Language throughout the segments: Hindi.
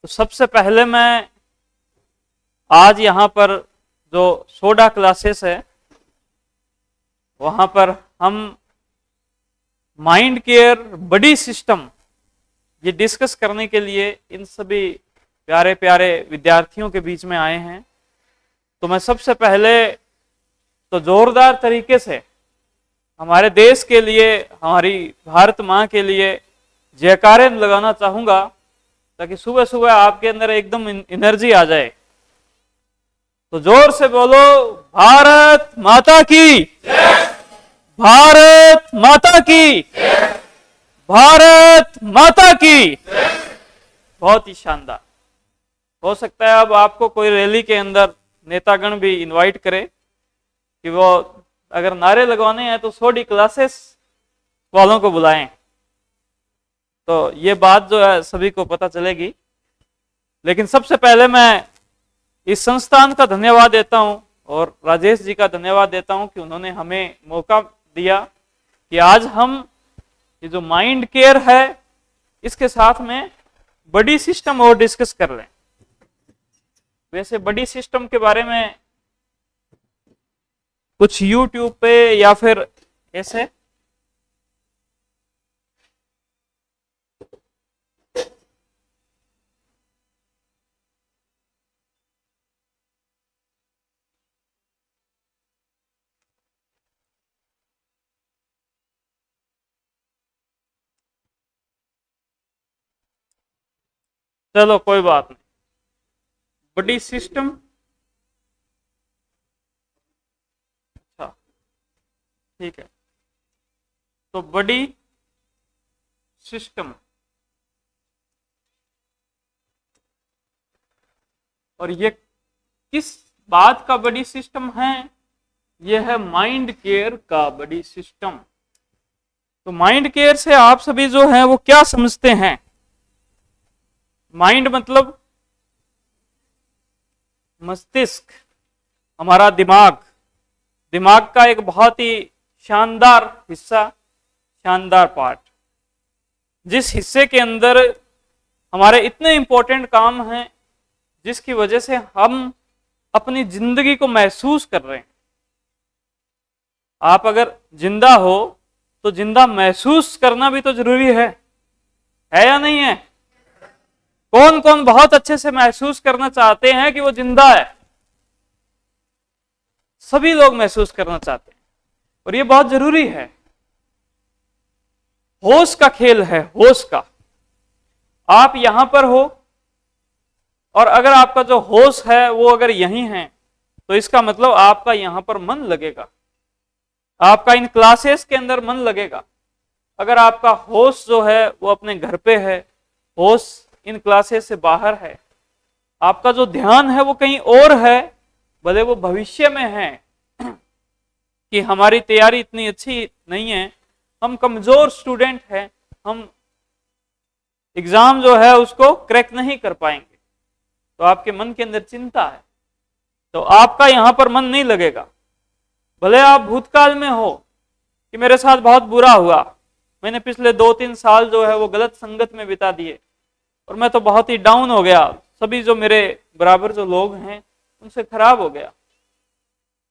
तो सबसे पहले मैं आज यहाँ पर जो सोडा क्लासेस है वहाँ पर हम माइंड केयर बॉडी सिस्टम ये डिस्कस करने के लिए इन सभी प्यारे प्यारे विद्यार्थियों के बीच में आए हैं। तो मैं सबसे पहले तो जोरदार तरीके से हमारे देश के लिए, हमारी भारत माँ के लिए जयकारे लगाना चाहूंगा ताकि सुबह सुबह आपके अंदर एकदम एनर्जी आ जाए। तो जोर से बोलो, भारत माता की, भारत माता की, भारत माता की। बहुत ही शानदार। हो सकता है अब आपको कोई रैली के अंदर नेतागण भी इनवाइट करे कि वो अगर नारे लगवाने हैं तो सोडी क्लासेस वालों को बुलाएं, तो ये बात जो है सभी को पता चलेगी। लेकिन सबसे पहले मैं इस संस्थान का धन्यवाद देता हूं और राजेश जी का धन्यवाद देता हूं कि उन्होंने हमें मौका दिया कि आज हम ये जो माइंड केयर है इसके साथ में बॉडी सिस्टम और डिस्कस कर लें। वैसे बॉडी सिस्टम के बारे में कुछ YouTube पे या फिर ऐसे चलो कोई बात नहीं। बॉडी सिस्टम, अच्छा ठीक है। तो बॉडी सिस्टम और ये किस बात का बॉडी सिस्टम है? ये है माइंड केयर का बॉडी सिस्टम। तो माइंड केयर से आप सभी जो हैं वो क्या समझते हैं? माइंड मतलब मस्तिष्क, हमारा दिमाग। दिमाग का एक बहुत ही शानदार हिस्सा, शानदार पार्ट, जिस हिस्से के अंदर हमारे इतने इंपॉर्टेंट काम हैं जिसकी वजह से हम अपनी जिंदगी को महसूस कर रहे हैं। आप अगर जिंदा हो तो जिंदा महसूस करना भी तो जरूरी है या नहीं है? कौन कौन बहुत अच्छे से महसूस करना चाहते हैं कि वो जिंदा है? सभी लोग महसूस करना चाहते हैं और ये बहुत जरूरी है। होश का खेल है, होश का। आप यहां पर हो और अगर आपका जो होश है वो अगर यहीं है तो इसका मतलब आपका यहां पर मन लगेगा, आपका इन क्लासेस के अंदर मन लगेगा। अगर आपका होश जो है वो अपने घर पे है, होश इन क्लासेस से बाहर है, आपका जो ध्यान है वो कहीं और है, भले वो भविष्य में है कि हमारी तैयारी इतनी अच्छी नहीं है, हम कमजोर स्टूडेंट हैं, हम एग्जाम जो है उसको क्रैक नहीं कर पाएंगे, तो आपके मन के अंदर चिंता है, तो आपका यहां पर मन नहीं लगेगा। भले आप भूतकाल में हो कि मेरे साथ बहुत बुरा हुआ, मैंने पिछले 2-3 साल जो है वो गलत संगत में बिता दिए और मैं तो बहुत ही डाउन हो गया, सभी जो मेरे बराबर जो लोग हैं उनसे खराब हो गया।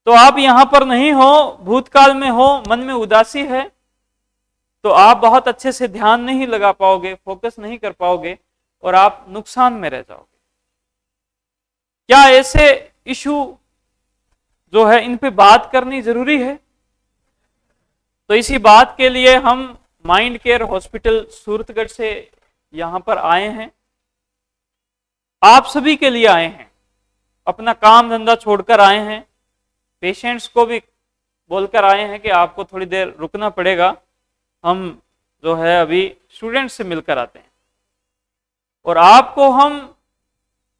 तो आप यहां पर नहीं हो, भूतकाल में हो, मन में उदासी है, तो आप बहुत अच्छे से ध्यान नहीं लगा पाओगे, फोकस नहीं कर पाओगे और आप नुकसान में रह जाओगे। क्या ऐसे इशू जो है इन पे बात करनी जरूरी है? तो इसी बात के लिए हम माइंड केयर हॉस्पिटल सूरतगढ़ से यहां पर आए हैं, आप सभी के लिए आए हैं, अपना काम धंधा छोड़कर आए हैं, पेशेंट्स को भी बोलकर आए हैं कि आपको थोड़ी देर रुकना पड़ेगा, हम जो है अभी स्टूडेंट से मिलकर आते हैं। और आपको हम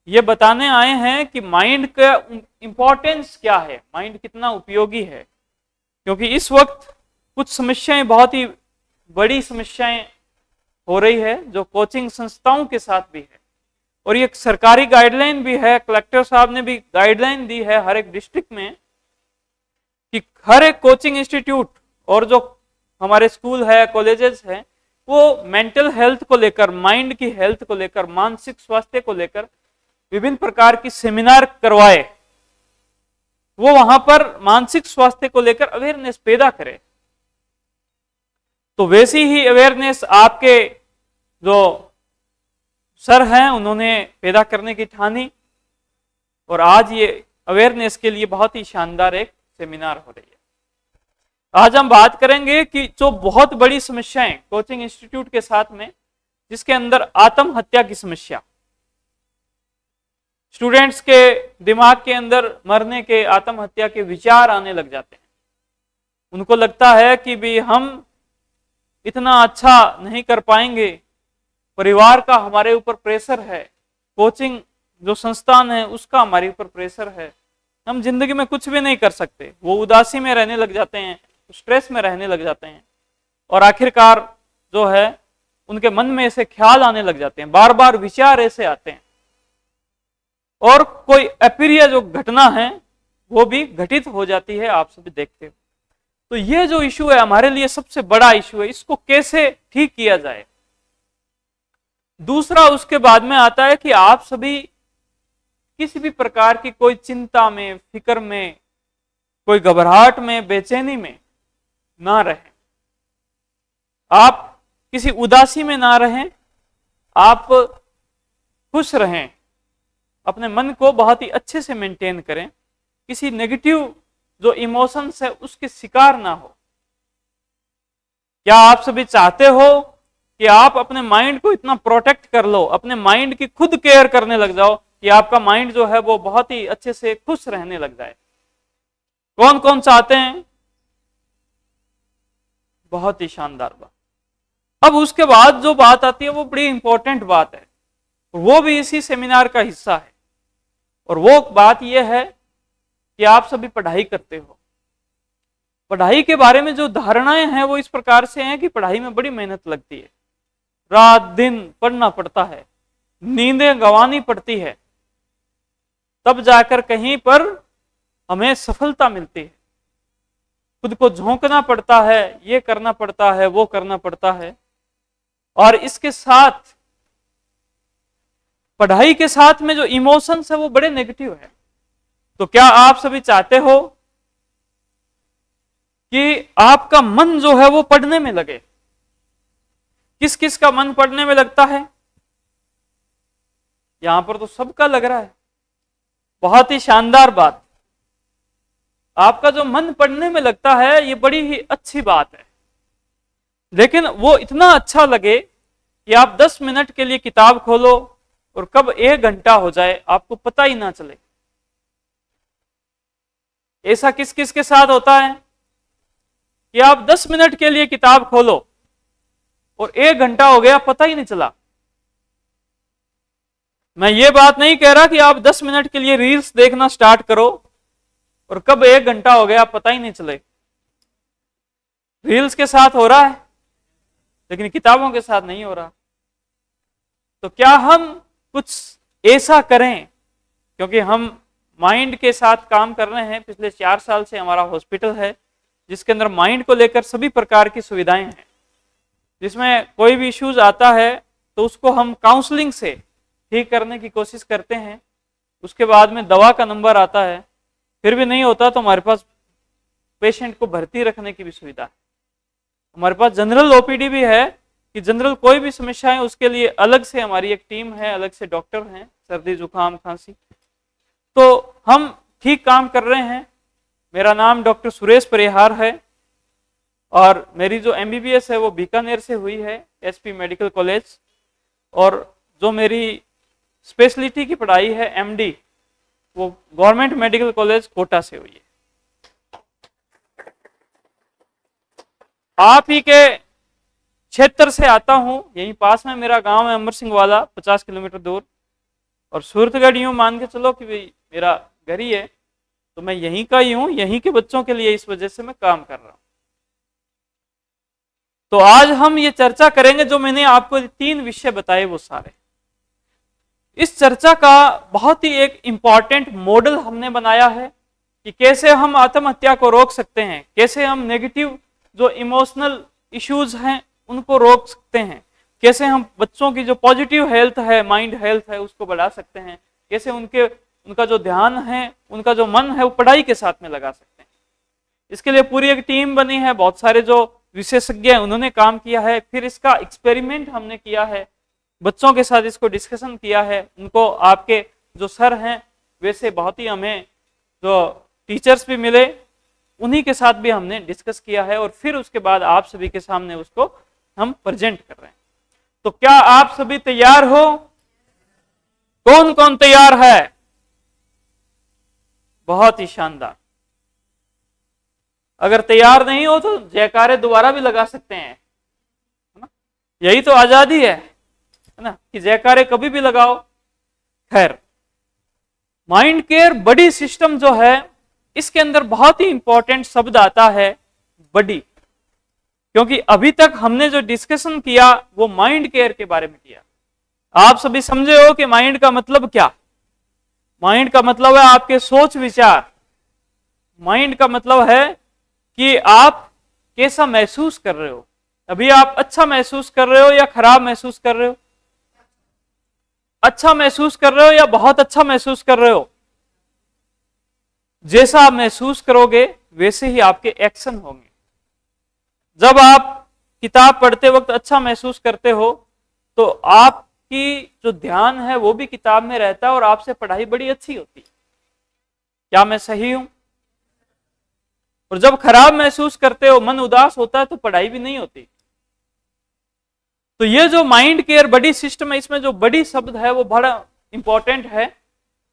ये बताने आए हैं कि माइंड का इंपॉर्टेंस क्या है, माइंड कितना उपयोगी है। क्योंकि इस वक्त कुछ समस्याएं, बहुत ही बड़ी समस्याएं हो रही है जो कोचिंग संस्थाओं के साथ भी है, और ये सरकारी गाइडलाइन भी है, कलेक्टर साहब ने भी गाइडलाइन दी है हर एक डिस्ट्रिक्ट में कि हर एक कोचिंग इंस्टीट्यूट और जो हमारे स्कूल है, कॉलेजेस हैं, वो मेंटल हेल्थ को लेकर, माइंड की हेल्थ को लेकर, मानसिक स्वास्थ्य को लेकर विभिन्न प्रकार की सेमिनार करवाए, वो वहां पर मानसिक स्वास्थ्य को लेकर अवेयरनेस पैदा करे। तो वैसी ही अवेयरनेस आपके जो सर हैं उन्होंने पैदा करने की ठानी, और आज ये अवेयरनेस के लिए बहुत ही शानदार एक सेमिनार हो रही है। आज हम बात करेंगे कि जो बहुत बड़ी समस्याएं कोचिंग इंस्टीट्यूट के साथ में, जिसके अंदर आत्महत्या की समस्या, स्टूडेंट्स के दिमाग के अंदर मरने के, आत्महत्या के विचार आने लग जाते हैं। उनको लगता है कि भी हम इतना अच्छा नहीं कर पाएंगे, परिवार का हमारे ऊपर प्रेशर है, कोचिंग जो संस्थान है उसका हमारे ऊपर प्रेशर है, हम जिंदगी में कुछ भी नहीं कर सकते। वो उदासी में रहने लग जाते हैं, स्ट्रेस में रहने लग जाते हैं, और आखिरकार जो है उनके मन में ऐसे ख्याल आने लग जाते हैं, बार बार विचार ऐसे आते हैं, और कोई अप्रिय जो घटना है वो भी घटित हो जाती है, आप सभी देखते हो। तो ये जो इशू है हमारे लिए सबसे बड़ा इशू है, इसको कैसे ठीक किया जाए। दूसरा उसके बाद में आता है कि आप सभी किसी भी प्रकार की कोई चिंता में, फिक्र में, कोई घबराहट में, बेचैनी में ना रहें, आप किसी उदासी में ना रहें, आप खुश रहें, अपने मन को बहुत ही अच्छे से मेंटेन करें, किसी नेगेटिव जो इमोशंस है उसके शिकार ना हो। क्या आप सभी चाहते हो कि आप अपने माइंड को इतना प्रोटेक्ट कर लो, अपने माइंड की खुद केयर करने लग जाओ कि आपका माइंड जो है वो बहुत ही अच्छे से खुश रहने लग जाए? कौन कौन चाहते हैं? बहुत ही शानदार बात। अब उसके बाद जो बात आती है वो बड़ी इंपॉर्टेंट बात है, वो भी इसी सेमिनार का हिस्सा है, और वो बात यह है कि आप सभी पढ़ाई करते हो। पढ़ाई के बारे में जो धारणाएं हैं वो इस प्रकार से हैं कि पढ़ाई में बड़ी मेहनत लगती है, रात दिन पढ़ना पड़ता है, नींदें गंवानी पड़ती है, तब जाकर कहीं पर हमें सफलता मिलती है। खुद को झोंकना पड़ता है, ये करना पड़ता है, वो करना पड़ता है, और इसके साथ पढ़ाई के साथ में जो इमोशंस है वो बड़े नेगेटिव है। तो क्या आप सभी चाहते हो कि आपका मन जो है वो पढ़ने में लगे? किस किस का मन पढ़ने में लगता है? यहां पर तो सबका लग रहा है। बहुत ही शानदार बात, आपका जो मन पढ़ने में लगता है ये बड़ी ही अच्छी बात है, लेकिन वो इतना अच्छा लगे कि आप 10 मिनट के लिए किताब खोलो और कब 1 घंटा हो जाए आपको पता ही ना चले। ऐसा किस किस के साथ होता है कि आप 10 मिनट के लिए किताब खोलो और 1 घंटा हो गया, पता ही नहीं चला। मैं ये बात नहीं कह रहा कि आप 10 मिनट के लिए रील्स देखना स्टार्ट करो और कब 1 घंटा हो गया पता ही नहीं चले। रील्स के साथ हो रहा है, लेकिन किताबों के साथ नहीं हो रहा। तो क्या हम कुछ ऐसा करें, क्योंकि हम माइंड के साथ काम कर रहे हैं। पिछले 4 साल से हमारा हॉस्पिटल है जिसके अंदर माइंड को लेकर सभी प्रकार की सुविधाएं हैं, जिसमें कोई भी इश्यूज आता है तो उसको हम काउंसलिंग से ठीक करने की कोशिश करते हैं। उसके बाद में दवा का नंबर आता है, फिर भी नहीं होता तो हमारे पास पेशेंट को भर्ती रखने की भी सुविधा है। हमारे पास जनरल ओपीडी भी है कि जनरल कोई भी समस्या है उसके लिए अलग से हमारी एक टीम है, अलग से डॉक्टर हैं, सर्दी जुकाम खांसी। तो हम ठीक काम कर रहे हैं। मेरा नाम डॉक्टर सुरेश परिहार है और मेरी जो MBBS है वो बीकानेर से हुई है, SP मेडिकल कॉलेज, और जो मेरी स्पेशलिटी की पढ़ाई है MD वो गवर्नमेंट मेडिकल कॉलेज कोटा से हुई है। आप ही के क्षेत्र से आता हूं, यहीं पास में मेरा गांव है अमर सिंह वाला, 50 किलोमीटर दूर, और सूरतगढ़ यूं मान के चलो कि भाई मेरा घर ही है, तो मैं यहीं का ही हूं, यहीं के बच्चों के लिए इस वजह से मैं काम कर रहा हूं। तो आज हम ये चर्चा करेंगे, जो मैंने आपको 3 विषय बताए वो सारे। इस चर्चा का बहुत ही एक इंपॉर्टेंट मॉडल हमने बनाया है कि कैसे हम आत्महत्या को रोक सकते हैं, कैसे हम नेगेटिव जो इमोशनल इश्यूज हैं उनको रोक सकते हैं, कैसे हम बच्चों की जो पॉजिटिव हेल्थ है, माइंड हेल्थ है, उसको बढ़ा सकते हैं, कैसे उनका जो ध्यान है, उनका जो मन है वो पढ़ाई के साथ में लगा सकते हैं। इसके लिए पूरी एक टीम बनी है, बहुत सारे जो विशेषज्ञ हैं उन्होंने काम किया है, फिर इसका एक्सपेरिमेंट हमने किया है, बच्चों के साथ इसको डिस्कशन किया है। उनको आपके जो सर हैं वैसे बहुत ही हमें जो टीचर्स भी मिले, उन्हीं के साथ भी हमने डिस्कस किया है, और फिर उसके बाद आप सभी के सामने उसको हम प्रेजेंट कर रहे हैं। तो क्या आप सभी तैयार हो? कौन कौन तैयार है? बहुत ही शानदार। अगर तैयार नहीं हो तो जयकारे दोबारा भी लगा सकते हैं, है ना? यही तो आजादी है ना, कि जयकारे कभी भी लगाओ। खैर, माइंड केयर बॉडी सिस्टम जो है, इसके अंदर बहुत ही इंपॉर्टेंट शब्द आता है बॉडी, क्योंकि अभी तक हमने जो डिस्कशन किया वो माइंड केयर के बारे में किया। आप सभी समझे हो कि माइंड का मतलब क्या? माइंड का मतलब है आपके सोच विचार। माइंड का मतलब है कि आप कैसा महसूस कर रहे हो। अभी आप अच्छा महसूस कर रहे हो या खराब महसूस कर रहे हो? अच्छा महसूस कर रहे हो या बहुत अच्छा महसूस कर रहे हो? जैसा आप महसूस करोगे वैसे ही आपके एक्शन होंगे। जब आप किताब पढ़ते वक्त अच्छा महसूस करते हो तो आपकी जो ध्यान है वो भी किताब में रहता है और आपसे पढ़ाई बड़ी अच्छी होती है। क्या मैं सही हूं? और जब खराब महसूस करते हो, मन उदास होता है, तो पढ़ाई भी नहीं होती। तो ये जो माइंड केयर बॉडी सिस्टम है, इसमें जो बॉडी शब्द है वो बड़ा इंपॉर्टेंट है।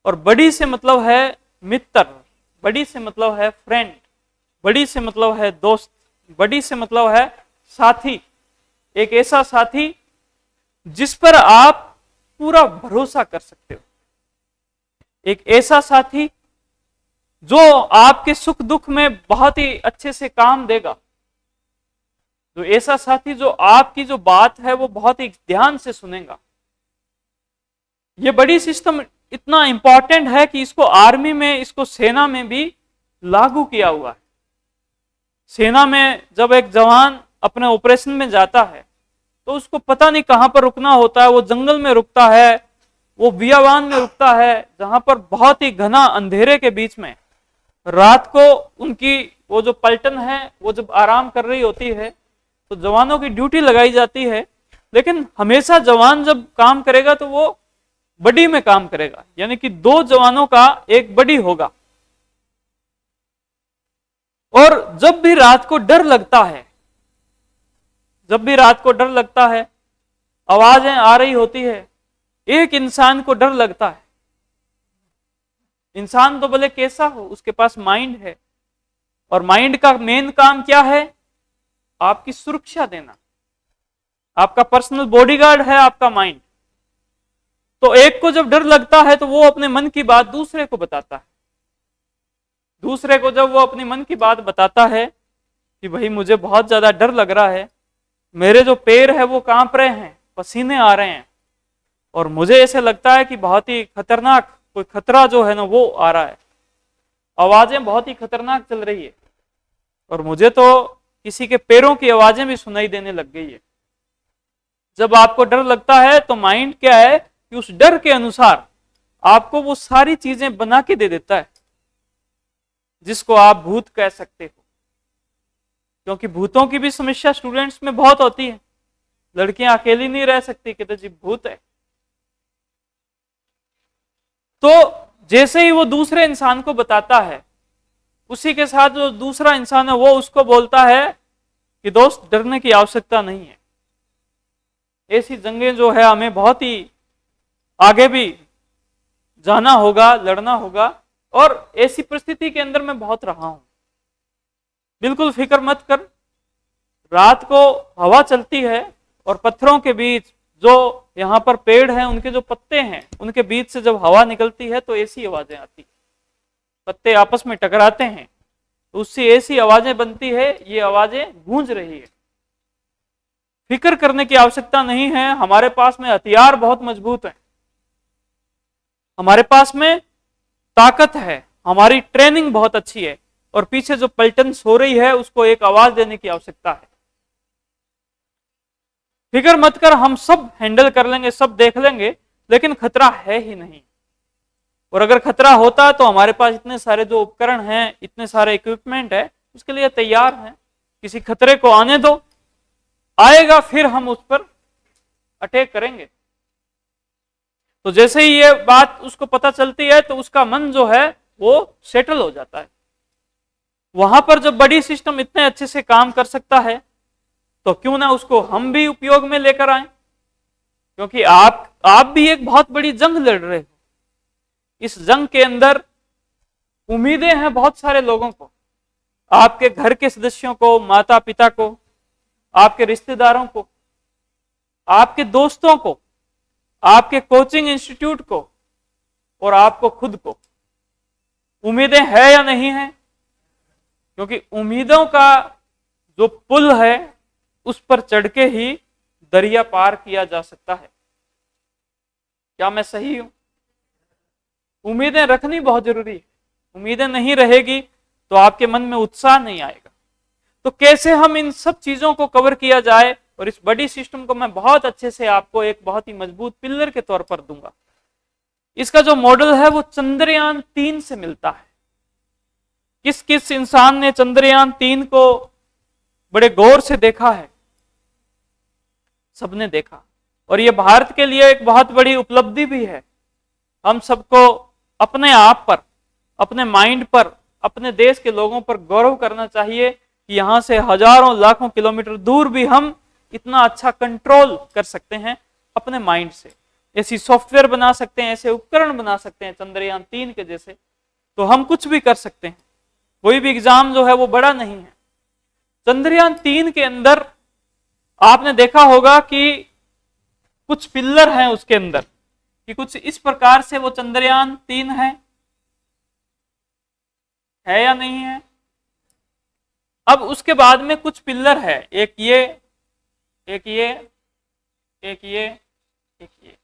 और बॉडी से मतलब है मित्र, बॉडी से मतलब है फ्रेंड, बॉडी से मतलब है दोस्त, बॉडी से मतलब है साथी। एक ऐसा साथी जिस पर आप पूरा भरोसा कर सकते हो, एक ऐसा साथी जो आपके सुख दुख में बहुत ही अच्छे से काम देगा, जो ऐसा साथी जो आपकी जो बात है वो बहुत ही ध्यान से सुनेगा। ये बॉडी सिस्टम इतना इंपॉर्टेंट है कि इसको आर्मी में, इसको सेना में भी लागू किया हुआ है। सेना में जब एक जवान अपने ऑपरेशन में जाता है तो उसको पता नहीं कहां पर रुकना होता है। वो जंगल में रुकता है, वो बियाबान में रुकता है, जहां पर बहुत ही घना अंधेरे के बीच में रात को उनकी वो जो पलटन है वो जब आराम कर रही होती है तो जवानों की ड्यूटी लगाई जाती है। लेकिन हमेशा जवान जब काम करेगा तो वो बॉडी में काम करेगा, यानी कि दो जवानों का एक बॉडी होगा। और जब भी रात को डर लगता है, जब भी रात को डर लगता है, आवाजें आ रही होती है, एक इंसान को डर लगता है। इंसान तो भले कैसा हो, उसके पास माइंड है, और माइंड का मेन काम क्या है? आपकी सुरक्षा देना। आपका पर्सनल बॉडीगार्ड है आपका माइंड। तो एक को जब डर लगता है तो वो अपने मन की बात दूसरे को बताता है। दूसरे को जब वो अपने मन की बात बताता है कि भाई मुझे बहुत ज्यादा डर लग रहा है, मेरे जो पैर है वो कांप रहे हैं, पसीने आ रहे हैं, और मुझे ऐसे लगता है कि बहुत ही खतरनाक कोई खतरा जो है ना वो आ रहा है, आवाजें बहुत ही खतरनाक चल रही है, और मुझे तो किसी के पैरों की आवाजें भी सुनाई देने लग गई है। जब आपको डर लगता है तो माइंड क्या है कि उस डर के अनुसार आपको वो सारी चीजें बना के दे देता है, जिसको आप भूत कह सकते हो। क्योंकि भूतों की भी समस्या स्टूडेंट्स में बहुत होती है। लड़कियां अकेली नहीं रह सकती, कहते जी भूत है। तो जैसे ही वो दूसरे इंसान को बताता है, उसी के साथ जो दूसरा इंसान है वो उसको बोलता है कि दोस्त डरने की आवश्यकता नहीं है। ऐसी जंगें जो है हमें बहुत ही आगे भी जाना होगा, लड़ना होगा, और ऐसी परिस्थिति के अंदर मैं बहुत रहा हूं। बिल्कुल फिक्र मत कर, रात को हवा चलती है और पत्थरों के बीच जो यहाँ पर पेड़ हैं उनके जो पत्ते हैं उनके बीच से जब हवा निकलती है तो ऐसी आवाजें आती, पत्ते आपस में टकराते हैं तो उससे ऐसी आवाजें बनती है, ये आवाजें गूंज रही है। फिक्र करने की आवश्यकता नहीं है, हमारे पास में हथियार बहुत मजबूत है, हमारे पास में ताकत है, हमारी ट्रेनिंग बहुत अच्छी है, और पीछे जो पलटन सो रही है उसको एक आवाज देने की आवश्यकता है। फिक्र मत कर, हम सब हैंडल कर लेंगे, सब देख लेंगे, लेकिन खतरा है ही नहीं। और अगर खतरा होता तो हमारे पास इतने सारे जो उपकरण हैं, इतने सारे इक्विपमेंट है, उसके लिए तैयार हैं। किसी खतरे को आने दो, आएगा, फिर हम उस पर अटैक करेंगे। तो जैसे ही ये बात उसको पता चलती है तो उसका मन जो है वो सेटल हो जाता है। वहां पर जब बड़ी सिस्टम इतने अच्छे से काम कर सकता है तो क्यों ना उसको हम भी उपयोग में लेकर आए, क्योंकि आप भी एक बहुत बड़ी जंग लड़ रहे हो। इस जंग के अंदर उम्मीदें हैं बहुत सारे लोगों को, आपके घर के सदस्यों को, माता पिता को, आपके रिश्तेदारों को, आपके दोस्तों को, आपके कोचिंग इंस्टीट्यूट को, और आपको खुद को। उम्मीदें है या नहीं है? क्योंकि उम्मीदों का जो पुल है उस पर चढ़ के ही दरिया पार किया जा सकता है। क्या मैं सही हूं? उम्मीदें रखनी बहुत जरूरी है। उम्मीदें नहीं रहेगी तो आपके मन में उत्साह नहीं आएगा। तो कैसे हम इन सब चीजों को कवर किया जाए, और इस बड़ी सिस्टम को मैं बहुत अच्छे से आपको एक बहुत ही मजबूत पिलर के तौर पर दूंगा। इसका जो मॉडल है वो चंद्रयान 3 से मिलता है। किस किस इंसान ने चंद्रयान 3 को बड़े गौर से देखा है? सबने देखा, और ये भारत के लिए एक बहुत बड़ी उपलब्धि भी है। हम सबको अपने आप पर, अपने माइंड पर, अपने देश के लोगों पर गौरव करना चाहिए कि यहां से हजारों लाखों किलोमीटर दूर भी हम इतना अच्छा कंट्रोल कर सकते हैं अपने माइंड से। ऐसी सॉफ्टवेयर बना सकते हैं, ऐसे उपकरण बना सकते हैं चंद्रयान 3 के जैसे, तो हम कुछ भी कर सकते हैं। कोई भी एग्जाम जो है वो बड़ा नहीं है। चंद्रयान 3 के अंदर आपने देखा होगा कि कुछ पिलर हैं उसके अंदर, कि कुछ इस प्रकार से वो चंद्रयान 3 है या नहीं है? अब उसके बाद में कुछ पिलर है, एक ये, एक ये, एक ये, एक ये,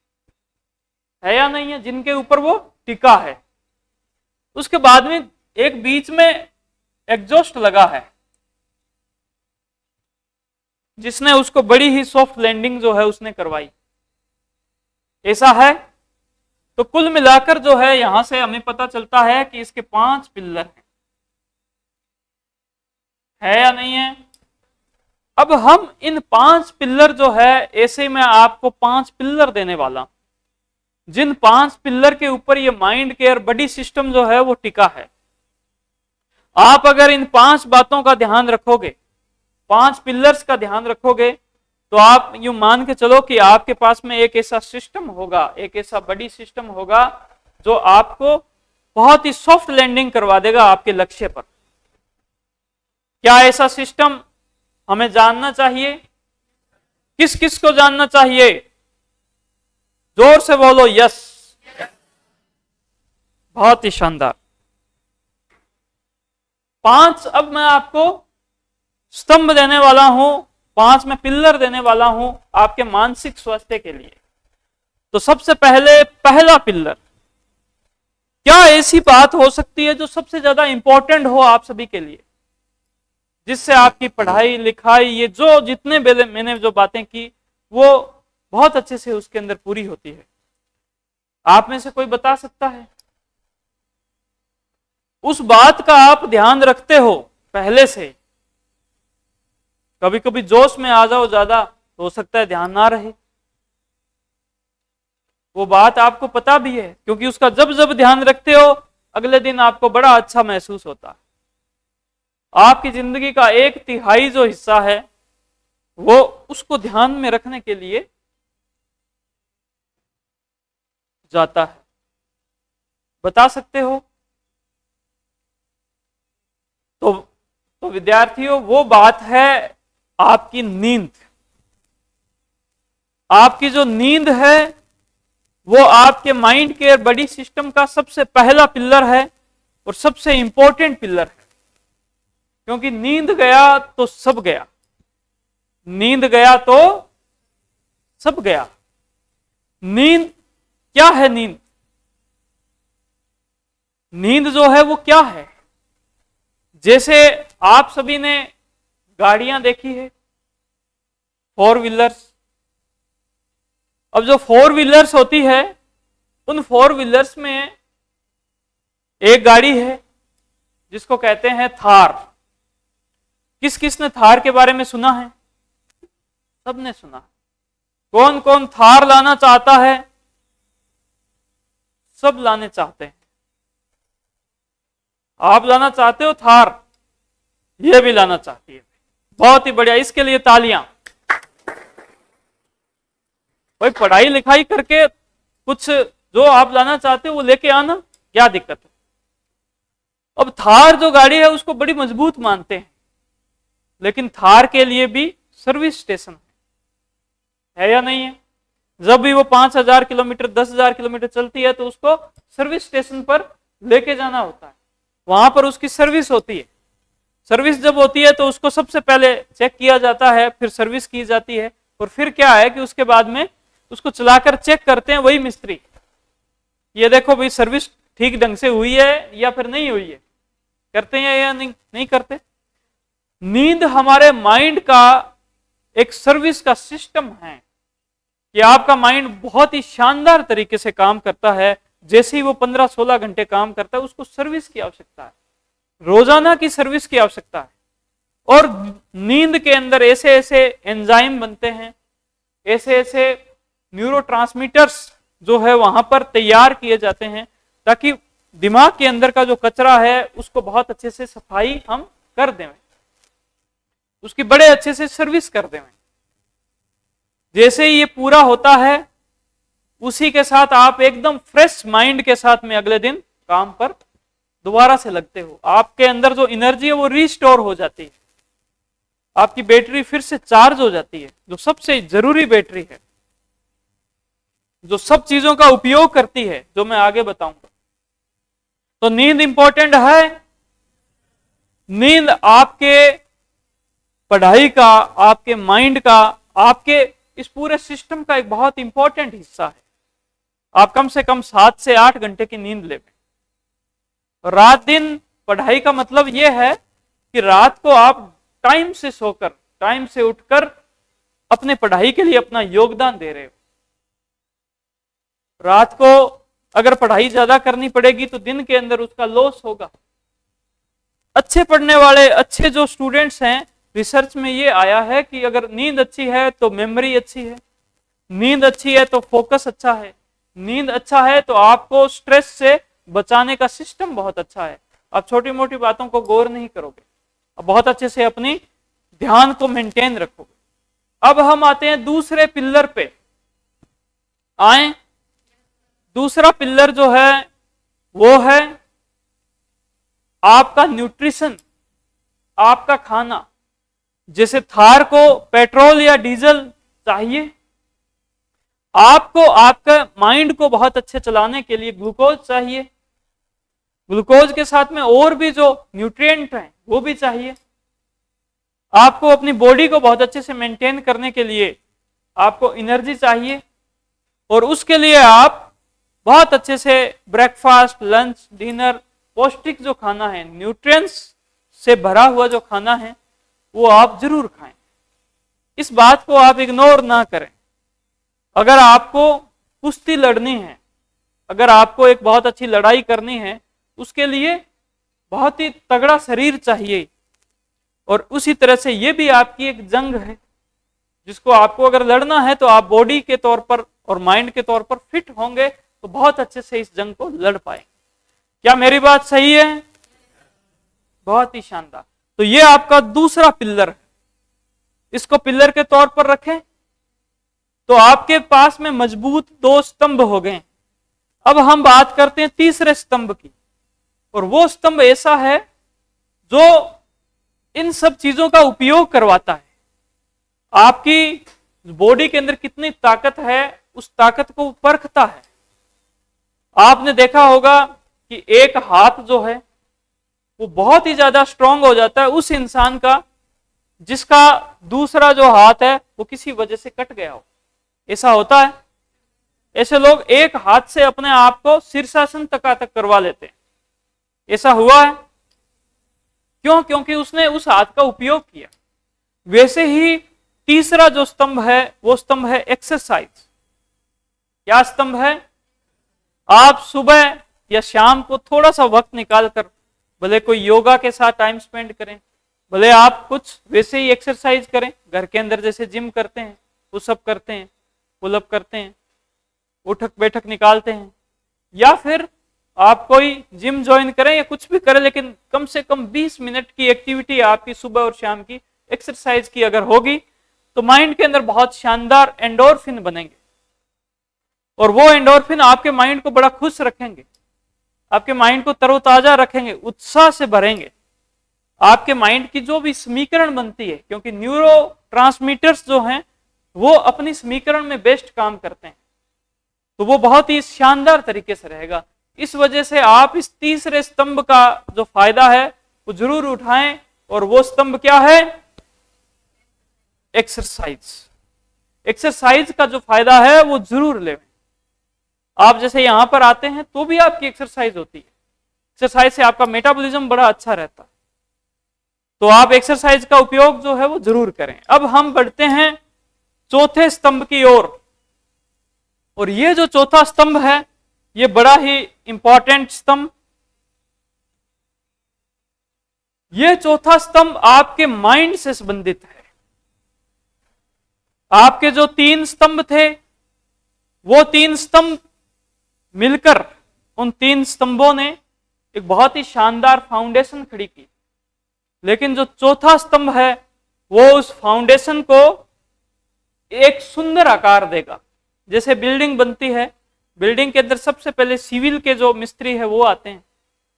है या नहीं है, जिनके ऊपर वो टिका है। उसके बाद में एक बीच में एग्जॉस्ट लगा है, जिसने उसको बड़ी ही सॉफ्ट लैंडिंग जो है उसने करवाई। ऐसा है? तो कुल मिलाकर जो है यहां से हमें पता चलता है कि इसके 5 पिलर हैं, है या नहीं है? अब हम इन 5 पिलर जो है, ऐसे मैं आपको 5 पिलर देने वाला हूं, जिन 5 पिलर के ऊपर ये माइंड केयर बड़ी सिस्टम जो है वो टिका है। आप अगर इन 5 बातों का ध्यान रखोगे, 5 पिलर्स का ध्यान रखोगे, तो आप यूं मान के चलो कि आपके पास में एक ऐसा सिस्टम होगा, एक ऐसा बड़ी सिस्टम होगा जो आपको बहुत ही सॉफ्ट लैंडिंग करवा देगा आपके लक्ष्य पर। क्या ऐसा सिस्टम हमें जानना चाहिए? किस किस को जानना चाहिए? जोर से बोलो यस। बहुत ही शानदार। 5 अब मैं आपको स्तंभ देने वाला हूं, 5 में पिलर देने वाला हूं आपके मानसिक स्वास्थ्य के लिए। तो सबसे पहले पहला पिलर, क्या ऐसी बात हो सकती है जो सबसे ज्यादा इंपॉर्टेंट हो आप सभी के लिए, जिससे आपकी पढ़ाई लिखाई, ये जो जितने मैंने जो बातें की वो बहुत अच्छे से उसके अंदर पूरी होती है? आप में से कोई बता सकता है? उस बात का आप ध्यान रखते हो पहले से? कभी कभी जोश में आ जाओ ज्यादा, हो सकता है ध्यान ना रहे। वो बात आपको पता भी है, क्योंकि उसका जब जब ध्यान रखते हो अगले दिन आपको बड़ा अच्छा महसूस होता है। आपकी जिंदगी का 1/3 जो हिस्सा है वो उसको ध्यान में रखने के लिए जाता है। बता सकते हो? तो विद्यार्थियों, वो बात है आपकी नींद। आपकी जो नींद है वो आपके माइंड केयर बड़ी सिस्टम का सबसे पहला पिलर है और सबसे इंपॉर्टेंट पिलर है। क्योंकि नींद गया तो सब गया, नींद गया तो सब गया। नींद क्या है? नींद जो है वो क्या है? जैसे आप सभी ने गाड़ियां देखी है, 4 व्हीलर्स, अब जो फोर व्हीलर्स होती है, उन फोर व्हीलर्स में एक गाड़ी है जिसको कहते हैं थार। किस किसने थार के बारे में सुना है? सबने सुना। कौन कौन थार लाना चाहता है? सब लाने चाहते हैं। आप लाना चाहते हो थार? ये भी लाना चाहती है। बहुत ही बढ़िया, इसके लिए तालियां। भाई पढ़ाई लिखाई करके कुछ जो आप लाना चाहते हो वो लेके आना, क्या दिक्कत है। अब थार जो गाड़ी है उसको बड़ी मजबूत मानते हैं, लेकिन थार के लिए भी सर्विस स्टेशन है या नहीं है? जब भी वो 5,000 किलोमीटर 10,000 किलोमीटर चलती है तो उसको सर्विस स्टेशन पर लेके जाना होता है। वहां पर उसकी सर्विस होती है। सर्विस जब होती है तो उसको सबसे पहले चेक किया जाता है, फिर सर्विस की जाती है, और फिर क्या है कि उसके बाद में उसको चलाकर चेक करते हैं वही मिस्त्री। ये देखो भाई सर्विस ठीक ढंग से हुई है या फिर नहीं हुई है, करते हैं या नहीं करते। नींद हमारे माइंड का एक सर्विस का सिस्टम है कि आपका माइंड बहुत ही शानदार तरीके से काम करता है। जैसे ही वो 15-16 घंटे काम करता है उसको सर्विस की आवश्यकता है, रोजाना की सर्विस की आवश्यकता है। और नींद के अंदर ऐसे ऐसे एंजाइम बनते हैं, ऐसे ऐसे न्यूरोट्रांसमीटर्स जो है वहां पर तैयार किए जाते हैं ताकि दिमाग के अंदर का जो कचरा है उसको बहुत अच्छे से सफाई हम कर दें, उसकी बड़े अच्छे से सर्विस कर दें। जैसे ही ये पूरा होता है उसी के साथ आप एकदम फ्रेश माइंड के साथ में अगले दिन काम पर दोबारा से लगते हो। आपके अंदर जो एनर्जी है वो रिस्टोर हो जाती है, आपकी बैटरी फिर से चार्ज हो जाती है, जो सबसे जरूरी बैटरी है, जो सब चीजों का उपयोग करती है, जो मैं आगे बताऊंगा। तो नींद इंपॉर्टेंट है। नींद आपके पढ़ाई का, आपके माइंड का, आपके इस पूरे सिस्टम का एक बहुत इंपॉर्टेंट हिस्सा है। आप कम से कम 7 से 8 घंटे की नींद ले। रात दिन पढ़ाई का मतलब यह है कि रात को आप टाइम से सोकर, टाइम से उठकर अपने पढ़ाई के लिए अपना योगदान दे रहे हो। रात को अगर पढ़ाई ज्यादा करनी पड़ेगी तो दिन के अंदर उसका लॉस होगा। अच्छे पढ़ने वाले, अच्छे जो स्टूडेंट्स हैं, रिसर्च में ये आया है कि अगर नींद अच्छी है तो मेमोरी अच्छी है, नींद अच्छी है तो फोकस अच्छा है, नींद अच्छा है तो आपको स्ट्रेस से बचाने का सिस्टम बहुत अच्छा है। आप छोटी मोटी बातों को गौर नहीं करोगे, अब बहुत अच्छे से अपनी ध्यान को मेंटेन रखोगे। अब हम आते हैं दूसरे पिलर पे। आए, दूसरा पिलर जो है वो है आपका न्यूट्रिशन, आपका खाना। जैसे थार को पेट्रोल या डीजल चाहिए, आपको आपका माइंड को बहुत अच्छे चलाने के लिए ग्लूकोज चाहिए। ग्लूकोज के साथ में और भी जो न्यूट्रिएंट हैं वो भी चाहिए। आपको अपनी बॉडी को बहुत अच्छे से मेंटेन करने के लिए आपको एनर्जी चाहिए, और उसके लिए आप बहुत अच्छे से ब्रेकफास्ट, लंच, डिनर, पौष्टिक जो खाना है, न्यूट्रिएंट्स से भरा हुआ जो खाना है वो आप जरूर खाएं। इस बात को आप इग्नोर ना करें। अगर आपको कुश्ती लड़नी है, अगर आपको एक बहुत अच्छी लड़ाई करनी है, उसके लिए बहुत ही तगड़ा शरीर चाहिए, और उसी तरह से ये भी आपकी एक जंग है जिसको आपको अगर लड़ना है तो आप बॉडी के तौर पर और माइंड के तौर पर फिट होंगे तो बहुत अच्छे से इस जंग को लड़ पाएंगे। क्या मेरी बात सही है? बहुत ही शानदार। तो ये आपका दूसरा पिलर है, इसको पिलर के तौर पर रखें तो आपके पास में मजबूत 2 स्तंभ हो गए। अब हम बात करते हैं तीसरे स्तंभ की, और वो स्तंभ ऐसा है जो इन सब चीजों का उपयोग करवाता है। आपकी बॉडी के अंदर कितनी ताकत है उस ताकत को परखता है। आपने देखा होगा कि एक हाथ जो है वो बहुत ही ज्यादा स्ट्रांग हो जाता है उस इंसान का जिसका दूसरा जो हाथ है वो किसी वजह से कट गया हो। ऐसा होता है। ऐसे लोग एक हाथ से अपने आप को शीर्षासन तक करवा लेते हैं। ऐसा हुआ है क्यों? क्योंकि उसने उस हाथ का उपयोग किया। वैसे ही तीसरा जो स्तंभ है वो स्तंभ है एक्सरसाइज। क्या स्तंभ है? आप सुबह या शाम को थोड़ा सा वक्त निकालकर भले कोई योगा के साथ टाइम स्पेंड करें, भले आप कुछ वैसे ही एक्सरसाइज करें घर के अंदर, जैसे जिम करते हैं, पुशअप करते हैं, पुलअप करते हैं, उठक बैठक निकालते हैं, या फिर आप कोई जिम ज्वाइन करें या कुछ भी करें, लेकिन कम से कम 20 मिनट की एक्टिविटी आपकी सुबह और शाम की एक्सरसाइज की अगर होगी तो माइंड के अंदर बहुत शानदार एंडोर्फिन बनेंगे, और वो एंडोर्फिन आपके माइंड को बड़ा खुश रखेंगे, आपके माइंड को तरोताजा रखेंगे, उत्साह से भरेंगे। आपके माइंड की जो भी समीकरण बनती है, क्योंकि न्यूरो ट्रांसमीटर्स जो हैं वो अपनी समीकरण में बेस्ट काम करते हैं, तो वो बहुत ही शानदार तरीके से रहेगा। इस वजह से आप इस तीसरे स्तंभ का जो फायदा है वो जरूर उठाएं, और वो स्तंभ क्या है? एक्सरसाइज। एक्सरसाइज का जो फायदा है वो जरूर लें। आप जैसे यहां पर आते हैं तो भी आपकी एक्सरसाइज होती है, एक्सरसाइज से आपका मेटाबॉलिज्म बड़ा अच्छा रहता है, तो आप एक्सरसाइज का उपयोग जो है वो जरूर करें। अब हम बढ़ते हैं चौथे स्तंभ की ओर, और ये जो चौथा स्तंभ है ये बड़ा ही इंपॉर्टेंट स्तंभ। ये चौथा स्तंभ आपके माइंड से संबंधित है। आपके जो 3 स्तंभ थे वो 3 स्तंभ मिलकर, उन 3 स्तंभों ने एक बहुत ही शानदार फाउंडेशन खड़ी की, लेकिन जो चौथा स्तंभ है वो उस फाउंडेशन को एक सुंदर आकार देगा। जैसे बिल्डिंग बनती है, बिल्डिंग के अंदर सबसे पहले सिविल के जो मिस्त्री है वो आते हैं,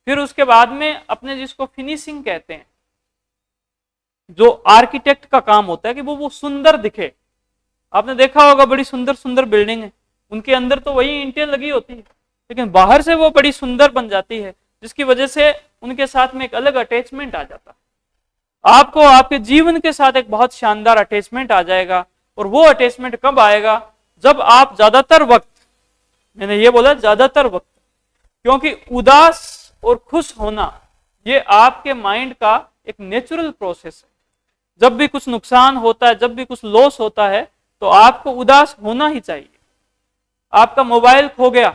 फिर उसके बाद में अपने जिसको फिनिशिंग कहते हैं, जो आर्किटेक्ट का काम होता है कि वो सुंदर दिखे। आपने देखा होगा बड़ी सुंदर सुंदर बिल्डिंग है, उनके अंदर तो वही ईंटें लगी होती है, लेकिन बाहर से वो बड़ी सुंदर बन जाती है, जिसकी वजह से उनके साथ में एक अलग अटैचमेंट आ जाता है। आपको आपके जीवन के साथ एक बहुत शानदार अटैचमेंट आ जाएगा, और वो अटैचमेंट कब आएगा? जब आप ज्यादातर वक्त, मैंने ये बोला ज्यादातर वक्त, क्योंकि उदास और खुश होना ये आपके माइंड का एक नेचुरल प्रोसेस है। जब भी कुछ नुकसान होता है, जब भी कुछ लॉस होता है, तो आपको उदास होना ही चाहिए। आपका मोबाइल खो गया,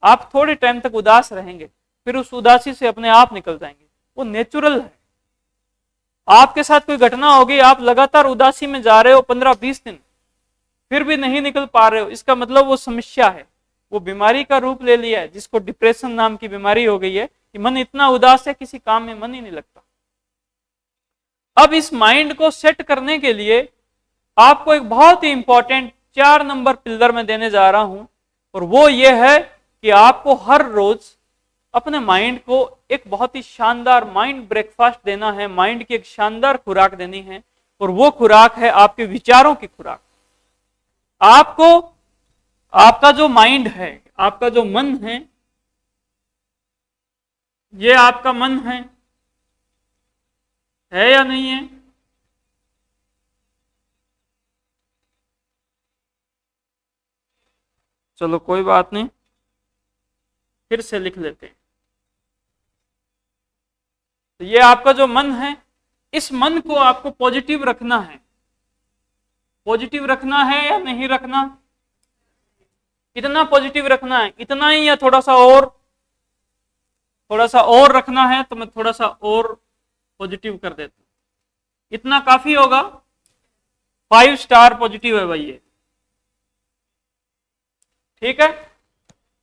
आप थोड़े टाइम तक उदास रहेंगे, फिर उस उदासी से अपने आप निकल जाएंगे, वो नेचुरल है। आपके साथ कोई घटना होगी, आप लगातार उदासी में जा रहे हो 15-20 दिन, फिर भी नहीं निकल पा रहे हो, इसका मतलब वो समस्या है, वो बीमारी का रूप ले लिया है, जिसको डिप्रेशन नाम की बीमारी हो गई है कि मन इतना उदास है, किसी काम में मन ही नहीं लगता। अब इस माइंड को सेट करने के लिए आपको एक बहुत ही इंपॉर्टेंट 4 नंबर पिलर में देने जा रहा हूं, और वो ये है कि आपको हर रोज अपने माइंड को एक बहुत ही शानदार माइंड ब्रेकफास्ट देना है, माइंड की एक शानदार खुराक देनी है, और वो खुराक है आपके विचारों की खुराक। आपको आपका जो माइंड है, आपका जो मन है, ये आपका मन है या नहीं है? चलो कोई बात नहीं, फिर से लिख लेते हैं। तो ये आपका जो मन है, इस मन को आपको पॉजिटिव रखना है। पॉजिटिव रखना है या नहीं रखना? कितना पॉजिटिव रखना है? इतना ही या थोड़ा सा और रखना है? तो मैं थोड़ा सा और पॉजिटिव कर देता हूं। इतना काफी होगा? 5 स्टार पॉजिटिव है भाई ये, ठीक है।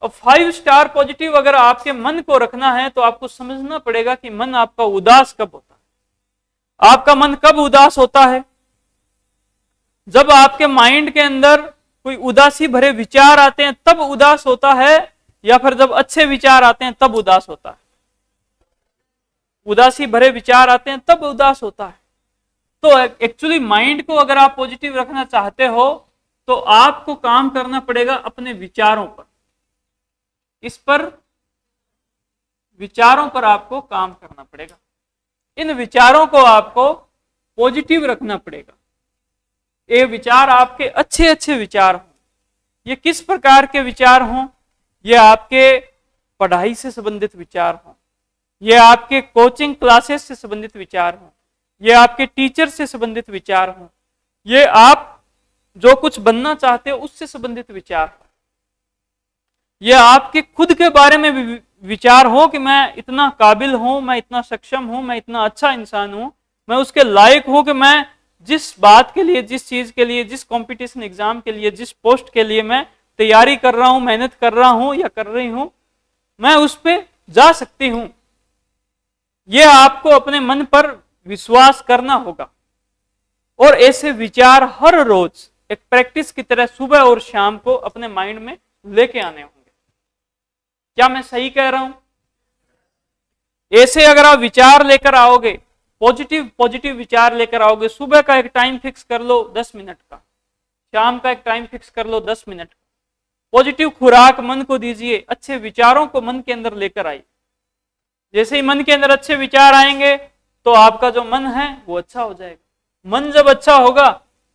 अब 5 स्टार पॉजिटिव अगर आपके मन को रखना है तो आपको समझना पड़ेगा कि मन आपका उदास कब होता है। आपका मन कब उदास होता है? जब आपके माइंड के अंदर कोई उदासी भरे विचार आते हैं तब उदास होता है, या फिर जब अच्छे विचार आते हैं तब उदास होता है? उदासी भरे विचार आते हैं तब उदास होता है। तो एक्चुअली माइंड को अगर आप पॉजिटिव रखना चाहते हो तो आपको काम करना पड़ेगा अपने विचारों पर। इस पर विचारों पर आपको काम करना पड़ेगा। इन विचारों को आपको पॉजिटिव रखना पड़ेगा। ये विचार आपके अच्छे अच्छे विचार हों। ये किस प्रकार के विचार हों? ये आपके पढ़ाई से संबंधित विचार हों, ये आपके कोचिंग क्लासेस से संबंधित विचार हों, ये आपके टीचर से संबंधित विचार हों, ये आप जो कुछ बनना चाहते हो उससे संबंधित विचार हो। ये आपके खुद के बारे में भी विचार हो कि मैं इतना काबिल हूं, मैं इतना सक्षम हूं, मैं इतना अच्छा इंसान हूं, मैं उसके लायक हूं कि मैं जिस बात के लिए, जिस चीज के लिए, जिस कंपटीशन एग्जाम के लिए, जिस पोस्ट के लिए मैं तैयारी कर रहा हूं, मेहनत कर रहा हूं या कर रही हूं, मैं उस पर जा सकती हूं। यह आपको अपने मन पर विश्वास करना होगा और ऐसे विचार हर रोज एक प्रैक्टिस की तरह सुबह और शाम को अपने माइंड में लेके आने होंगे। क्या मैं सही कह रहा हूं? ऐसे अगर आप विचार लेकर आओगे, पॉजिटिव पॉजिटिव विचार लेकर आओगे, सुबह का एक टाइम फिक्स कर लो 10 मिनट का, शाम का एक टाइम फिक्स कर लो 10 मिनट का, पॉजिटिव खुराक मन को दीजिए, अच्छे विचारों को मन के अंदर लेकर आइए। जैसे ही मन के अंदर अच्छे विचार आएंगे तो आपका जो मन है वो अच्छा हो जाएगा। मन जब अच्छा होगा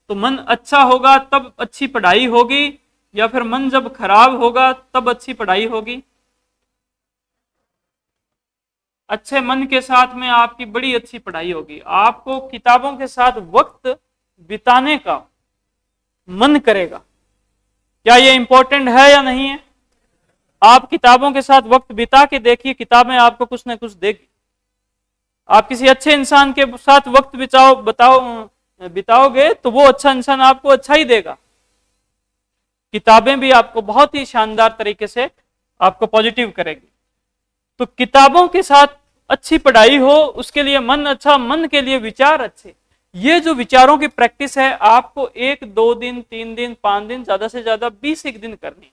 तो मन अच्छा होगा तब अच्छी पढ़ाई होगी, या फिर मन जब खराब होगा तब अच्छी पढ़ाई होगी। अच्छे मन के साथ में आपकी बड़ी अच्छी पढ़ाई होगी। आपको किताबों के साथ वक्त बिताने का मन करेगा। क्या ये इंपॉर्टेंट है या नहीं है? आप किताबों के साथ वक्त बिता के देखिए, किताबें आपको कुछ ना कुछ देगी। आप किसी अच्छे इंसान के साथ वक्त बिताओगे तो वो अच्छा इंसान आपको अच्छा ही देगा। किताबें भी आपको बहुत ही शानदार तरीके से आपको पॉजिटिव करेगी। तो किताबों के साथ अच्छी पढ़ाई हो, उसके लिए मन अच्छा, मन के लिए विचार अच्छे। ये जो विचारों की प्रैक्टिस है आपको 1, 2 दिन, 3 दिन, 5 दिन, ज्यादा से ज्यादा 20 एक दिन करनी।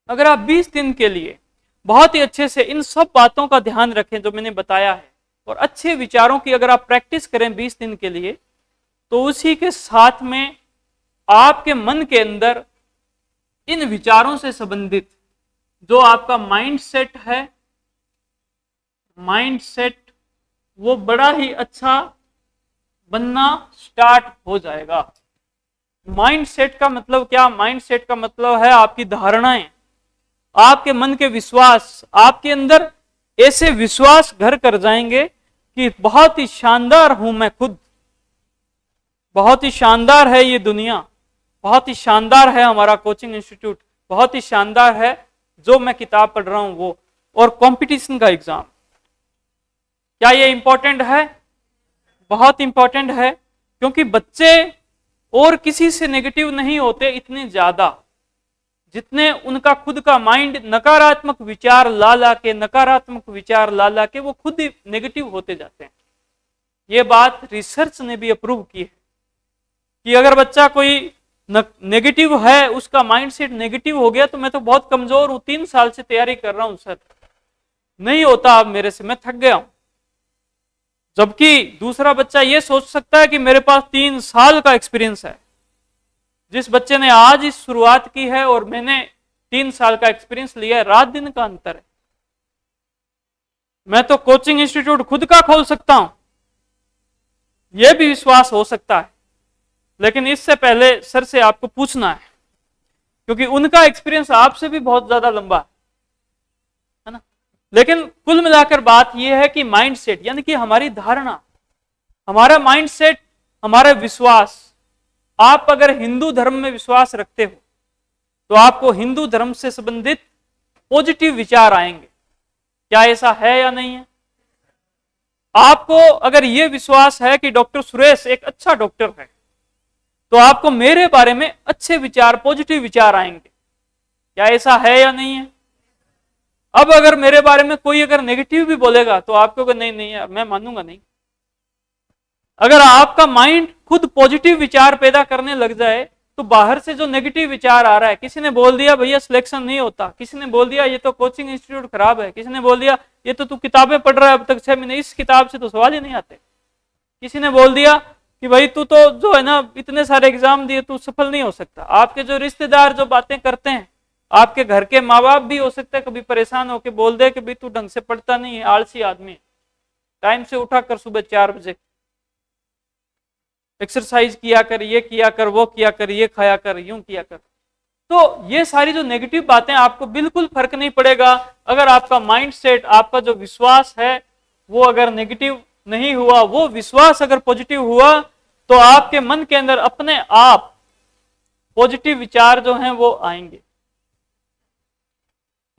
अगर आप 20 दिन के लिए बहुत ही अच्छे से इन सब बातों का ध्यान रखें जो मैंने बताया है, और अच्छे विचारों की अगर आप प्रैक्टिस करें 20 दिन के लिए, तो उसी के साथ में आपके मन के अंदर इन विचारों से संबंधित जो आपका माइंड सेट है, माइंड सेट वो बड़ा ही अच्छा बनना स्टार्ट हो जाएगा। माइंड सेट का मतलब क्या? माइंड सेट का मतलब है आपकी धारणाएं, आपके मन के विश्वास। आपके अंदर ऐसे विश्वास घर कर जाएंगे कि बहुत ही शानदार हूं मैं खुद, बहुत ही शानदार है ये दुनिया, बहुत ही शानदार है हमारा कोचिंग इंस्टीट्यूट, बहुत ही शानदार है जो मैं किताब पढ़ रहा हूं वो, और कंपटीशन का एग्जाम। क्या ये इंपॉर्टेंट है? बहुत इंपॉर्टेंट है, क्योंकि बच्चे और किसी से नेगेटिव नहीं होते इतने ज्यादा जितने उनका खुद का माइंड नकारात्मक विचार ला के, नकारात्मक विचार ला के वो खुद ही नेगेटिव होते जाते हैं। ये बात रिसर्च ने भी अप्रूव की है कि अगर बच्चा कोई नेगेटिव है, उसका माइंडसेट नेगेटिव हो गया, तो मैं तो बहुत कमजोर हूं, 3 साल से तैयारी कर रहा हूं सर, नहीं होता अब मेरे से, मैं थक गया हूं। जबकि दूसरा बच्चा ये सोच सकता है कि मेरे पास 3 साल का एक्सपीरियंस है। जिस बच्चे ने आज इस शुरुआत की है और मैंने 3 साल का एक्सपीरियंस लिया है, रात दिन का अंतर है। मैं तो कोचिंग इंस्टीट्यूट खुद का खोल सकता हूं, यह भी विश्वास हो सकता है, लेकिन इससे पहले सर से आपको पूछना है, क्योंकि उनका एक्सपीरियंस आपसे भी बहुत ज्यादा लंबा है ना। लेकिन कुल मिलाकर बात यह है कि माइंडसेट यानी कि हमारी धारणा, हमारा माइंडसेट, हमारा विश्वास। आप अगर हिंदू धर्म में विश्वास रखते हो तो आपको हिंदू धर्म से संबंधित पॉजिटिव विचार आएंगे। क्या ऐसा है या नहीं है? आपको अगर यह विश्वास है कि डॉक्टर सुरेश एक अच्छा डॉक्टर है, तो आपको मेरे बारे में अच्छे विचार, पॉजिटिव विचार आएंगे। क्या ऐसा है या नहीं है? अब अगर मेरे बारे में कोई अगर नेगेटिव भी बोलेगा तो आपको नहीं नहीं यार मैं मानूंगा नहीं। अगर आपका माइंड खुद पॉजिटिव विचार पैदा करने लग जाए तो बाहर से जो नेगेटिव विचार आ रहा है, किसी ने बोल दिया भैया सिलेक्शन नहीं होता, किसी ने बोल दिया ये तो कोचिंग इंस्टीट्यूट खराब है, किसी ने बोल दिया ये तो तू किताबें पढ़ रहा है अब तक 6 महीने, इस किताब से तो सवाल ही नहीं आते, किसी ने बोल दिया कि भाई तू तो जो है ना इतने सारे एग्जाम दिए तू सफल नहीं हो सकता। आपके जो रिश्तेदार जो बातें करते हैं, आपके घर के माँ बाप भी हो सकते हैं कभी परेशान होकर बोल दे कि भाई तू ढंग से पढ़ता नहीं है, आलसी आदमी, टाइम से उठा कर सुबह 4 बजे, एक्सरसाइज किया कर, ये किया कर, वो किया कर, ये खाया कर, यूं किया कर। तो ये सारी जो नेगेटिव बातें आपको बिल्कुल फर्क नहीं पड़ेगा अगर आपका माइंड सेट, आपका जो विश्वास है वो अगर नेगेटिव नहीं हुआ, वो विश्वास अगर पॉजिटिव हुआ, तो आपके मन के अंदर अपने आप पॉजिटिव विचार जो हैं वो आएंगे।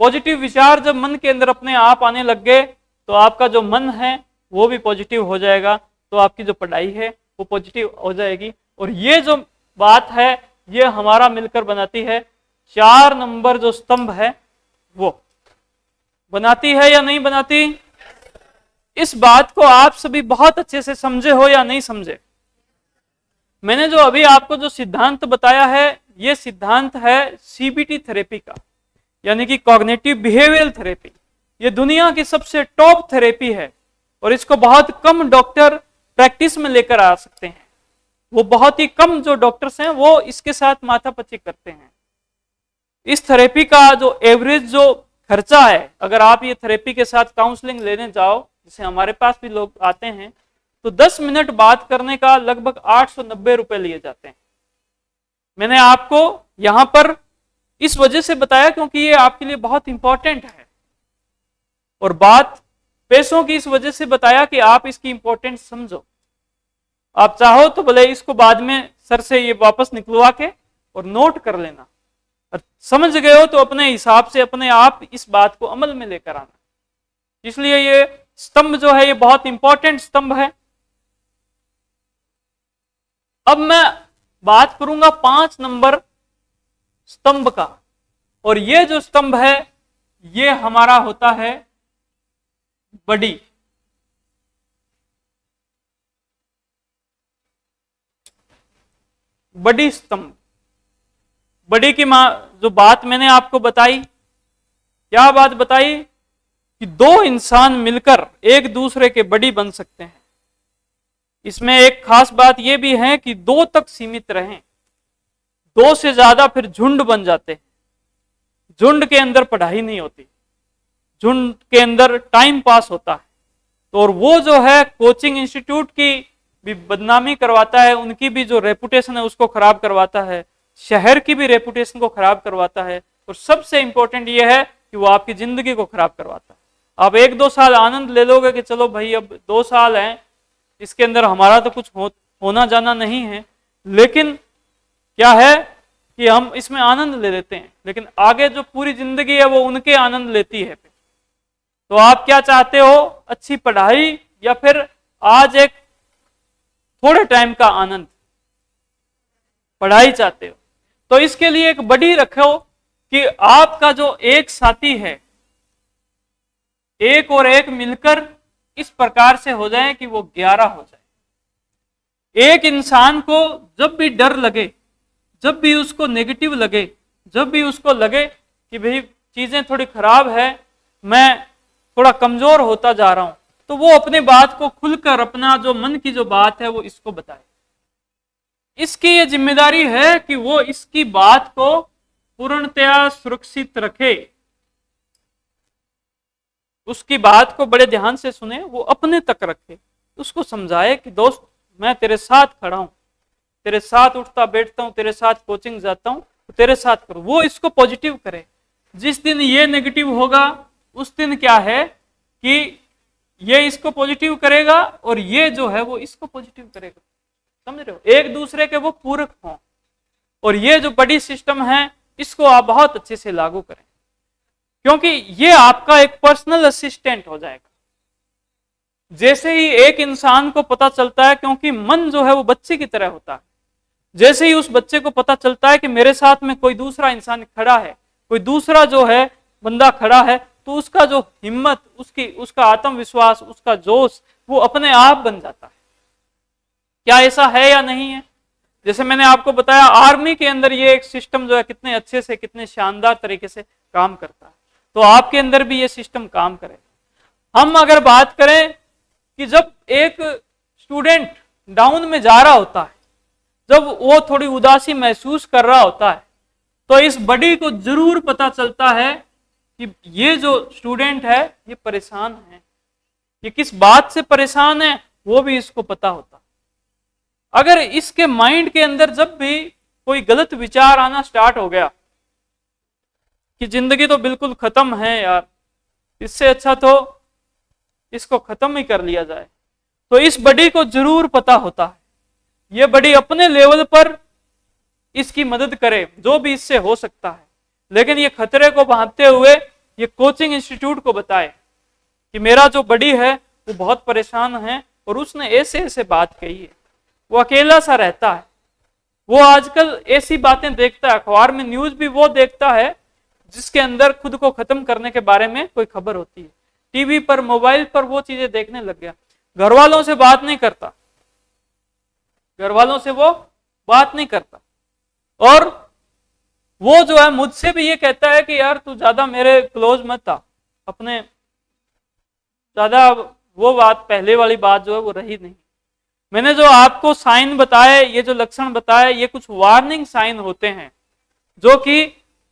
पॉजिटिव विचार जब मन के अंदर अपने आप आने लग गए तो आपका जो मन है वो भी पॉजिटिव हो जाएगा, तो आपकी जो पढ़ाई है वो पॉजिटिव हो जाएगी। और ये जो बात है ये हमारा मिलकर बनाती है 4 नंबर जो स्तंभ है वो बनाती है या नहीं बनाती। इस बात को आप सभी बहुत अच्छे से समझे हो या नहीं समझे। मैंने जो अभी आपको जो सिद्धांत बताया है ये सिद्धांत है सीबीटी थेरेपी का, यानी कि कॉग्निटिव बिहेवियरल थेरेपी। ये दुनिया की सबसे टॉप थेरेपी है और इसको बहुत कम डॉक्टर प्रैक्टिस में लेकर आ सकते हैं। वो बहुत ही कम जो डॉक्टर्स हैं वो इसके साथ माथापच्ची करते हैं। इस थेरेपी का जो एवरेज जो खर्चा है, अगर आप ये थेरेपी के साथ काउंसलिंग लेने जाओ, जैसे हमारे पास भी लोग आते हैं, तो 10 मिनट बात करने का लगभग 890 रुपए लिए जाते हैं। मैंने आपको यहां पर इस वजह से बताया क्योंकि ये आपके लिए बहुत इंपॉर्टेंट है, और बात पैसों की इस वजह से बताया कि आप इसकी इंपॉर्टेंस समझो। आप चाहो तो भले इसको बाद में सर से ये वापस निकलवा के और नोट कर लेना, और समझ गए हो तो अपने हिसाब से अपने आप इस बात को अमल में लेकर आना। इसलिए ये स्तंभ जो है ये बहुत इंपॉर्टेंट स्तंभ है। अब मैं बात करूंगा 5 नंबर स्तंभ का, और ये जो स्तंभ है ये हमारा होता है बड़ी। बड़ी स्तंभ, बड़ी की जो बात मैंने आपको बताई, क्या बात बताई कि 2 इंसान मिलकर एक दूसरे के बड़ी बन सकते हैं। इसमें एक खास बात यह भी है कि 2 तक सीमित रहें, 2 से ज्यादा फिर झुंड बन जाते हैं। झुंड के अंदर पढ़ाई नहीं होती, झुंड के अंदर टाइम पास होता है। तो और वो जो है कोचिंग इंस्टीट्यूट की भी बदनामी करवाता है, उनकी भी जो रेपुटेशन है उसको खराब करवाता है, शहर की भी रेपुटेशन को खराब करवाता है, और सबसे इंपॉर्टेंट ये है कि वो आपकी जिंदगी को खराब करवाता है। आप 1-2 साल आनंद ले लोगे कि चलो भाई अब 2 साल हैं, इसके अंदर हमारा तो कुछ होना जाना नहीं है, लेकिन क्या है कि हम इसमें आनंद ले लेते हैं, लेकिन आगे जो पूरी जिंदगी है वो उनके आनंद लेती है। तो आप क्या चाहते हो, अच्छी पढ़ाई या फिर आज एक थोड़े टाइम का आनंद? पढ़ाई चाहते हो, तो इसके लिए एक बड़ी रखो कि आपका जो एक साथी है, एक और एक मिलकर इस प्रकार से हो जाए कि वो 11 हो जाए। एक इंसान को जब भी डर लगे, जब भी उसको नेगेटिव लगे, जब भी उसको लगे कि भाई चीजें थोड़ी खराब है, मैं थोड़ा कमजोर होता जा रहा हूं, तो वो अपनी बात को खुलकर, अपना जो मन की जो बात है वो इसको बताए। इसकी ये जिम्मेदारी है कि वो इसकी बात को पूर्णतया सुरक्षित रखे, उसकी बात को बड़े ध्यान से सुने, वो अपने तक रखे, उसको समझाए कि दोस्त मैं तेरे साथ खड़ा हूं, तेरे साथ उठता बैठता हूं, तेरे साथ कोचिंग जाता हूं, तो तेरे साथ करो। वो इसको पॉजिटिव करे। जिस दिन ये नेगेटिव होगा उस दिन क्या है कि ये इसको पॉजिटिव करेगा और ये जो है वो इसको पॉजिटिव करेगा। समझ रहे हो, एक दूसरे के वो पूरक हों। और ये जो बड़ी सिस्टम है इसको आप बहुत अच्छे से लागू करें, क्योंकि ये आपका एक पर्सनल असिस्टेंट हो जाएगा। जैसे ही एक इंसान को पता चलता है, क्योंकि मन जो है वो बच्चे की तरह होता है, जैसे ही उस बच्चे को पता चलता है कि मेरे साथ में कोई दूसरा इंसान खड़ा है, कोई दूसरा जो है बंदा खड़ा है, तो उसका जो हिम्मत, उसका आत्मविश्वास, उसका जोश वो अपने आप बन जाता है। क्या ऐसा है या नहीं है? जैसे मैंने आपको बताया आर्मी के अंदर ये एक सिस्टम जो है कितने अच्छे से, कितने शानदार तरीके से काम करता है, तो आपके अंदर भी ये सिस्टम काम करे। हम अगर बात करें कि जब एक स्टूडेंट डाउन में जा रहा होता है, जब वो थोड़ी उदासी महसूस कर रहा होता है, तो इस बड़ी को जरूर पता चलता है कि ये जो स्टूडेंट है ये परेशान है, ये किस बात से परेशान है वो भी इसको पता होता। अगर इसके माइंड के अंदर जब भी कोई गलत विचार आना स्टार्ट हो गया कि जिंदगी तो बिल्कुल खत्म है यार, इससे अच्छा तो इसको खत्म ही कर लिया जाए, तो इस बड़ी को जरूर पता होता है। ये बड़ी अपने लेवल पर इसकी मदद करे जो भी इससे हो सकता है, लेकिन ये खतरे को भांपते हुए ये कोचिंग इंस्टीट्यूट को बताए कि मेरा जो बड़ी है वो बहुत परेशान है और उसने ऐसे ऐसे बात कही है। वो अकेला सा रहता है, वो आजकल ऐसी बातें देखता है, अखबार में न्यूज भी वो देखता है जिसके अंदर खुद को खत्म करने के बारे में कोई खबर होती है। टीवी पर, मोबाइल पर वो चीजें देखने लग गया। घर वालों से बात नहीं करता, घर वालों से वो बात नहीं करता। और वो जो है मुझसे भी ये कहता है कि यार तू ज्यादा मेरे क्लोज मत आ, अपने ज्यादा वो बात, पहले वाली बात जो है वो रही नहीं। मैंने जो आपको साइन बताए, ये जो लक्षण बताए, ये कुछ वार्निंग साइन होते हैं जो कि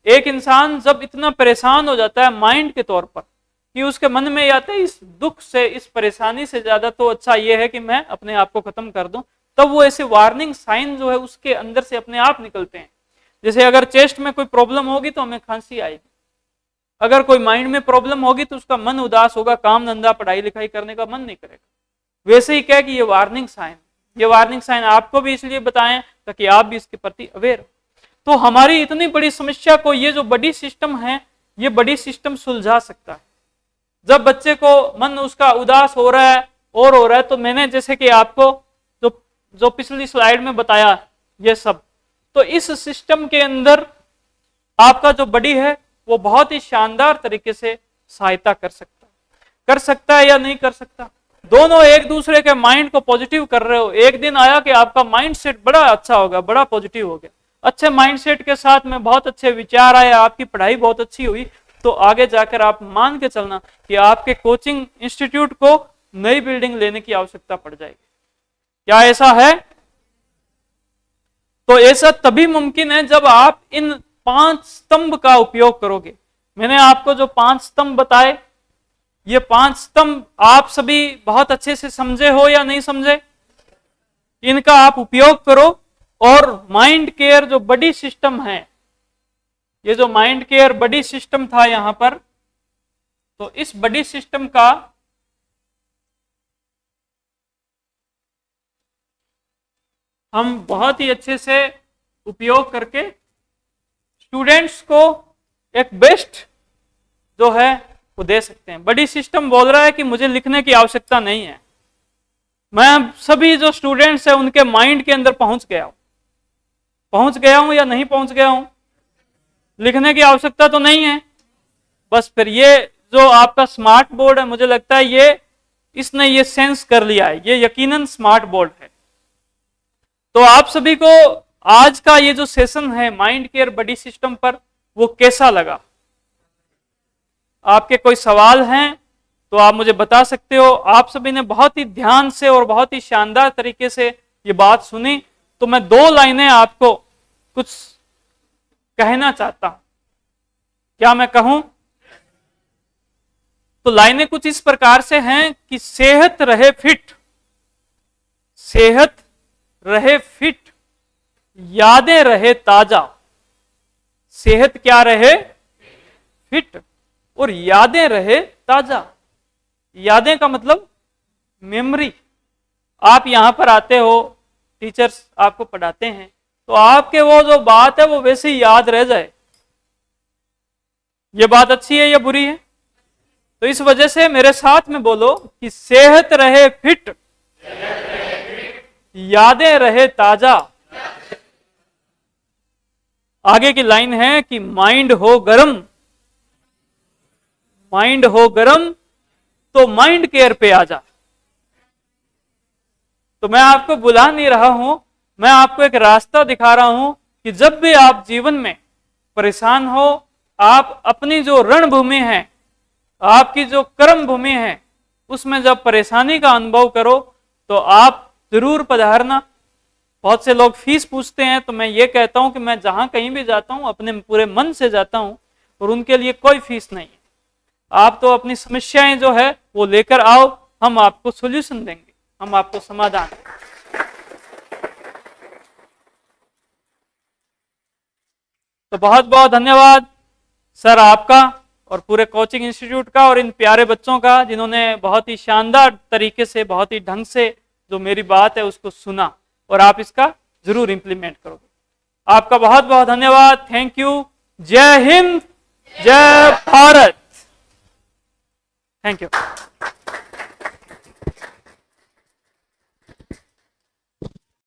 एक इंसान जब इतना परेशान हो जाता है माइंड के तौर पर कि उसके मन में आते है इस दुख से, इस परेशानी से ज्यादा तो अच्छा ये है कि मैं अपने आप को खत्म कर दूं, तब वो ऐसे वार्निंग साइन जो है उसके अंदर से अपने आप निकलते हैं। जैसे अगर चेस्ट में कोई प्रॉब्लम होगी तो हमें खांसी आएगी, अगर कोई माइंड में प्रॉब्लम होगी तो उसका मन उदास होगा, काम धंधा पढ़ाई लिखाई करने का मन नहीं करेगा। वैसे ही क्या कि ये वार्निंग साइन, ये वार्निंग साइन आपको भी इसलिए बताएं ताकि आप भी इसके प्रति अवेयर हो। तो हमारी इतनी बड़ी समस्या को ये जो बड़ी सिस्टम है, ये बड़ी सिस्टम सुलझा सकता है। जब बच्चे को मन उसका उदास हो रहा है और हो रहा है, तो मैंने जैसे कि आपको जो पिछली स्लाइड में बताया ये सब, तो इस सिस्टम के अंदर आपका जो बड़ी है वो बहुत ही शानदार तरीके से सहायता कर सकता है या नहीं कर सकता। दोनों एक दूसरे के माइंड को पॉजिटिव कर रहे हो। एक दिन आया कि आपका माइंड सेट बड़ा अच्छा होगा, बड़ा पॉजिटिव हो गया, अच्छे माइंड सेट के साथ में बहुत अच्छे विचार आए, आपकी पढ़ाई बहुत अच्छी हुई, तो आगे जाकर आप मान के चलना कि आपके कोचिंग इंस्टीट्यूट को नई बिल्डिंग लेने की आवश्यकता पड़ जाएगी। क्या ऐसा है? तो ऐसा तभी मुमकिन है जब आप इन 5 स्तंभ का उपयोग करोगे। मैंने आपको जो 5 स्तंभ बताए, ये 5 स्तंभ आप सभी बहुत अच्छे से समझे हो या नहीं समझे? इनका आप उपयोग करो और माइंड केयर जो बड़ी सिस्टम है, ये जो माइंड केयर बड़ी सिस्टम था यहां पर, तो इस बड़ी सिस्टम का हम बहुत ही अच्छे से उपयोग करके स्टूडेंट्स को एक बेस्ट जो है वो दे सकते हैं। बड़ी सिस्टम बोल रहा है कि मुझे लिखने की आवश्यकता नहीं है, मैं सभी जो स्टूडेंट्स हैं उनके माइंड के अंदर पहुंच गया हूं या नहीं पहुंच गया हूं? लिखने की आवश्यकता तो नहीं है। बस फिर ये जो आपका स्मार्ट बोर्ड है, मुझे लगता है इसने ये सेंस कर लिया है, ये यकीनन स्मार्ट बोर्ड है। तो आप सभी को आज का ये जो सेशन है माइंड केयर बड़ी सिस्टम पर, वो कैसा लगा? आपके कोई सवाल हैं तो आप मुझे बता सकते हो। आप सभी ने बहुत ही ध्यान से और बहुत ही शानदार तरीके से ये बात सुनी, तो मैं 2 लाइनें आपको कुछ कहना चाहता हूं। क्या मैं कहूं? तो लाइनें कुछ इस प्रकार से हैं कि सेहत रहे फिट, सेहत रहे फिट, यादें रहे ताजा। सेहत क्या रहे? फिट, और यादें रहे ताजा। यादें का मतलब मेमोरी। आप यहां पर आते हो, टीचर्स आपको पढ़ाते हैं, तो आपके वो जो बात है वो वैसे ही याद रह जाए। ये बात अच्छी है या बुरी है? तो इस वजह से मेरे साथ में बोलो कि सेहत रहे फिट, यादें रहे ताजा। आगे की लाइन है कि माइंड हो गरम, माइंड हो गरम तो माइंड केयर पे आ जा। तो मैं आपको बुला नहीं रहा हूं, मैं आपको एक रास्ता दिखा रहा हूं कि जब भी आप जीवन में परेशान हो, आप अपनी जो रणभूमि है, आपकी जो कर्म भूमि है, उसमें जब परेशानी का अनुभव करो तो आप जरूर पधारना। बहुत से लोग फीस पूछते हैं, तो मैं ये कहता हूं कि मैं जहां कहीं भी जाता हूं अपने पूरे मन से जाता हूं और उनके लिए कोई फीस नहीं है। आप तो अपनी समस्याएं जो है वो लेकर आओ, हम आपको सॉल्यूशन देंगे, हम आपको समाधान। तो बहुत बहुत धन्यवाद सर आपका और पूरे कोचिंग इंस्टीट्यूट का और इन प्यारे बच्चों का, जिन्होंने बहुत ही शानदार तरीके से, बहुत ही ढंग से जो मेरी बात है उसको सुना और आप इसका जरूर इंप्लीमेंट करोगे। आपका बहुत बहुत धन्यवाद। Thank you. जय हिंद, जय भारत। Thank you.